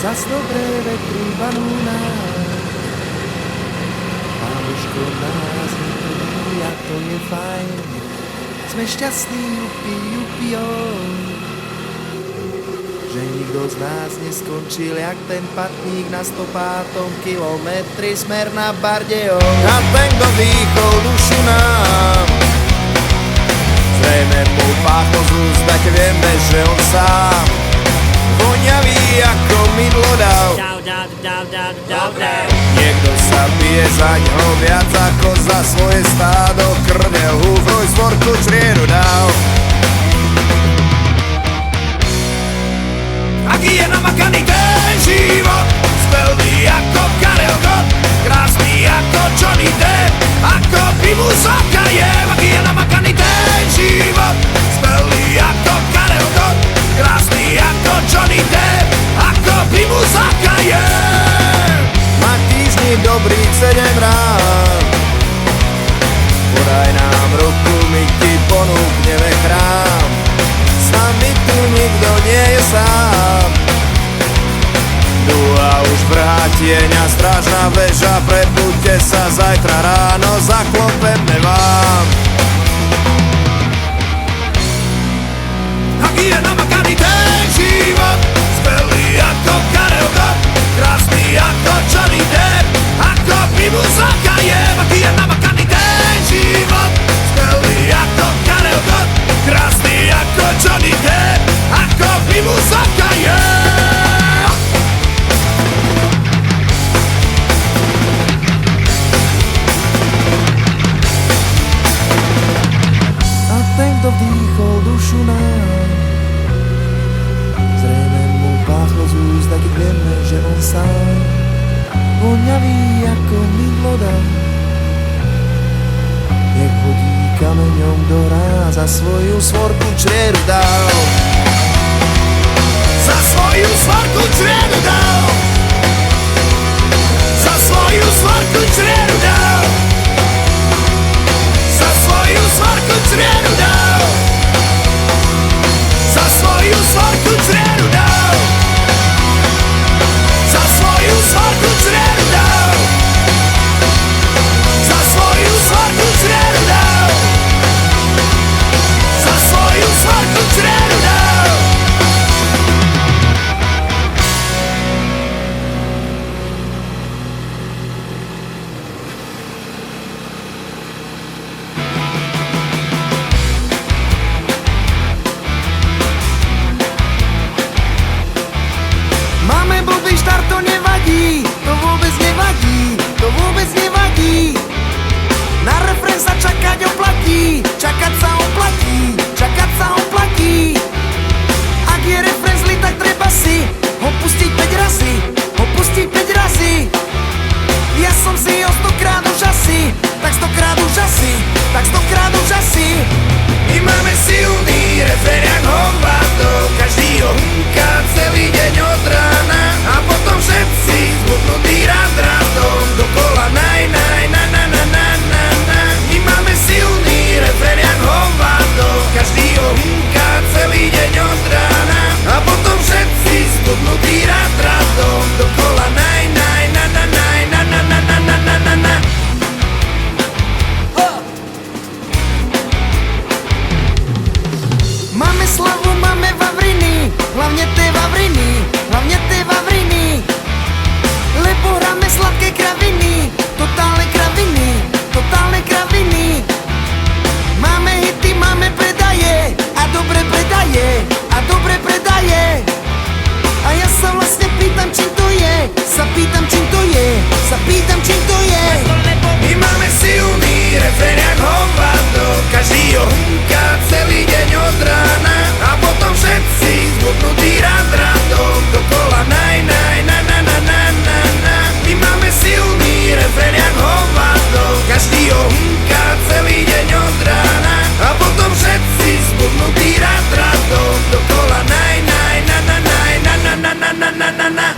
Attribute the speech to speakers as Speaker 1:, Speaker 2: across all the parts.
Speaker 1: Zas dobré vetry vanú nás. Pánuško nás nepodí a to je fajn. Sme šťastní, jupi, jupi, že nikto z nás neskončil jak ten patník na 105. kilometri smer na Bardejov. A ten, kto dýchol dušu nám, zrejme mu páchol z úst, tak vieme, že on sám voňavý ako mydlo dal. Niekto sa bije za ňo viac ako za svoje stádo, krnel húfroj svorku čriedu dal. Aký je namakaný ten život, skvelný ako Karel Gott, krásny ako Johnny Depp, ako Primus Akajev. Aký je namakaný ten život, skvelný ako Karel Gott, krásny ako Johnny Depp, ako Primus Akajev. Má týždni dobrých 7 rán, podaj nám ruku, my ti ponúkneme chrám. S nami tu nikto nie je sám. Tu a už vrhá tieňa strážna väža, prebuďte sa zajtra ráno, zaklopeme vám. Aký je namakaný ten život, skvelý ako Karel Gott, krásny ako Johnny Depp, ako Primus Akajev. Aký je namakaný ten život, skvelý ako Karel Gott, krásny ako Johnny Depp, ako Primus Akajev. A ten, kto vdýchol dušu nám, zrejme mu páchlo z úst, tak vieme, že on sám voňavý ako mydlo dal. Nech hodí kameňom do rán, za svoju svorku čriedu dal. Za svoju svorku čriedu dal. Za svoju svorku čriedu dal. Za svoju svorku čriedu dal. Za svoju svorku čriedu dal. Za svoju svorku čriedu dal. Za svoju svorku čriedu dal. Za svoju svorku čriedu dal. Máme blbý štart, to nevadí, to vôbec nevadí, to vôbec nevadí. Na refrén sa čakať oplatí, čakať sa oplatí, čakať sa oplatí. Ak je refrén zlý, tak treba si ho pustiť 5 razy, ho pustiť 5 razy. Ja som si ho 100-krát už asi, tak 100-krát už asi, tak 100-krát už asi. My máme silný refrén jak hovado, každý ho húka celý deň od rána. A potom všetci zbudnutí rád rádom, dokola naj, naj, na, na, na, na, na, na. My máme silný refrén jak hovado, každý ho húka celý deň od rána. A potom všetci zbudnutí rád rádom, dokola naj, naj, na, na, naj, na, na, na, na, na, na, na, na. Máme slavu, máme vavriny, hlavne tie vavriny, hlavne tie vavriny. Lebo hráme sladké kraviny, totálne kraviny, totálne kraviny. Máme hity, máme predaje, a dobre predaje, a dobre predaje. A ja sa vlastne pýtam, čím to je, sa pýtam, čím to je, sa pýtam, čím to je. My máme silný refrén jak hovado, každý ho húka celý deň od rána. A potom všetci zbudnutí rád rádom, dokola naj, naj, na, na, na, na, na, na. My máme silný refrén jak hovado, každý ho húka celý deň od rána. A potom všetci zbudnutí rád rádom, dokola naj, naj, na, na, naj, na, na, na, na, na, na, na, na.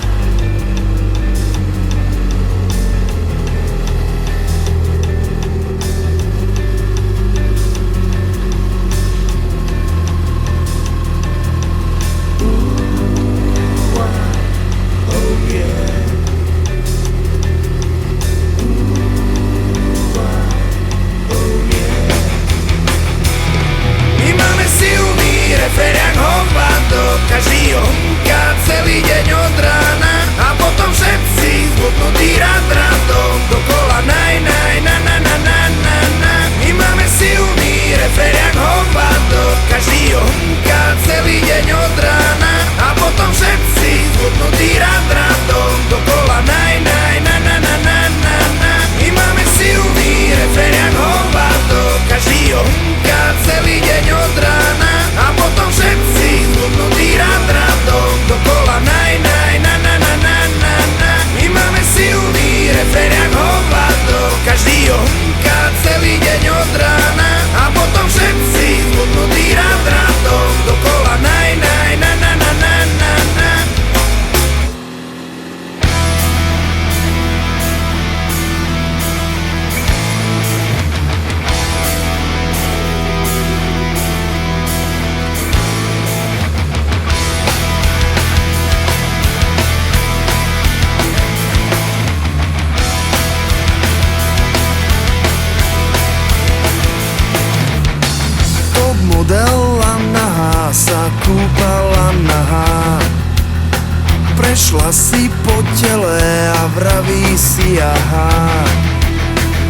Speaker 1: Prešla si po tele a vraví si aha.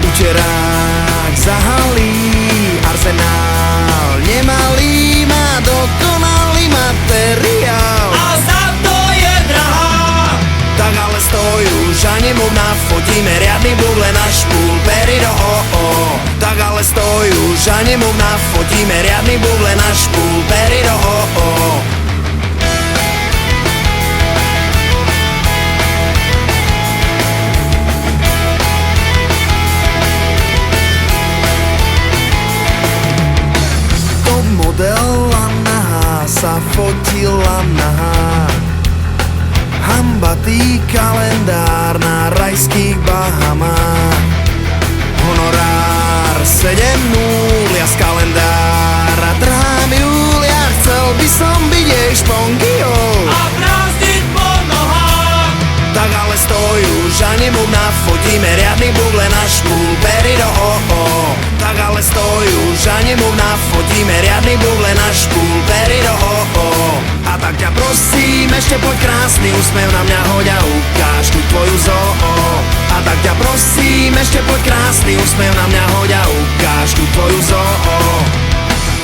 Speaker 1: Uterák zahalí, arzenál nemalý, má dokonalý materiál.
Speaker 2: A za to je drahá.
Speaker 1: Tak ale stoj už a nemluv, nafotíme riadny buble na špúl, perido oh. Tak ale stoj už a nemluv, nafotíme riadny buble na špúl, perido oh. Top modela nahá sa fotila nahá. Hambatý kalendár na rajských Bahamách. Honorár 7 ja z kalendára trhám Julia. Chcel by som byť jej špongiou
Speaker 2: A brázdiť po nohách.
Speaker 1: Tak ale stoj už a nemluv, nafotíme riadny buble na špúl, perido oh. Tak ale stoj už a nemluv, nafotíme riadny buble na špúl, perido oh. A tak ťa prosím, ešte poď krásny úsmev na mňa hoď a ukáž tú tvoju zoo. A tak ťa prosím, ešte poď krásny úsmev na mňa hoď a ukáž tú tvoju zoo.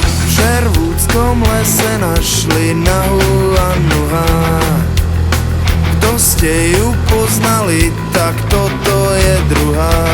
Speaker 1: V Sherwoodskom lese našli nahú a nuhá. Kto ste ju poznali, tak toto je druhá.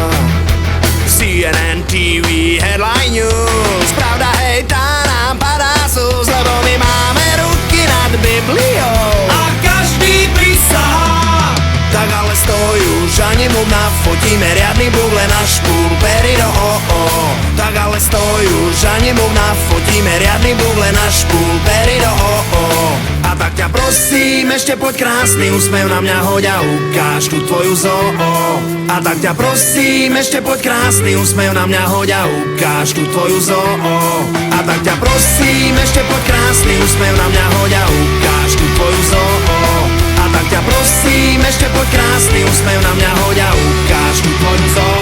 Speaker 1: CNN TV Headline News. Pravda hej, tá nám padá sus, lebo my máme ruky nad Bibliou.
Speaker 2: A každý prisahá.
Speaker 1: Tak ale stoj už a nemluv, nafotíme riadny buble na špúl, perido oh. Tak ale stoj už a nemluv, nafotíme riadny buble na špúl, perido oh. A tak ťa prosím, ešte poď krásny úsmev na mňa hoď a ukáž tú tvoju zoo. A tak ťa prosím, ešte poď krásny úsmev na mňa hoď a ukáž tú tvoju zoo. A tak ťa prosím, ešte poď krásny úsmev na mňa hoď a ukáž tú tvoju zoo. A tak ťa prosím, ešte poď krásny úsmev na mňa hoď a ukáž tú tvoju zoo.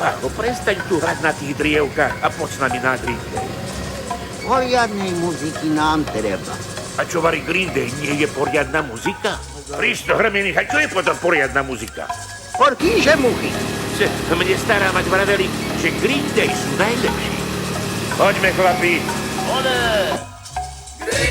Speaker 3: Pacho, prestaň tu hrať na tých drievkách a poď s nami na Green Day.
Speaker 4: Poriadnej muziky nám treba.
Speaker 3: A čo varí Green Day, nie je poriadna muzika? Príšto hrmených, a čo je potom poriadna muzika?
Speaker 4: Porkýže muchy.
Speaker 3: Mne stará mať vraveli, že Green Day sú najlepší. Poďme, chlapi.
Speaker 2: Green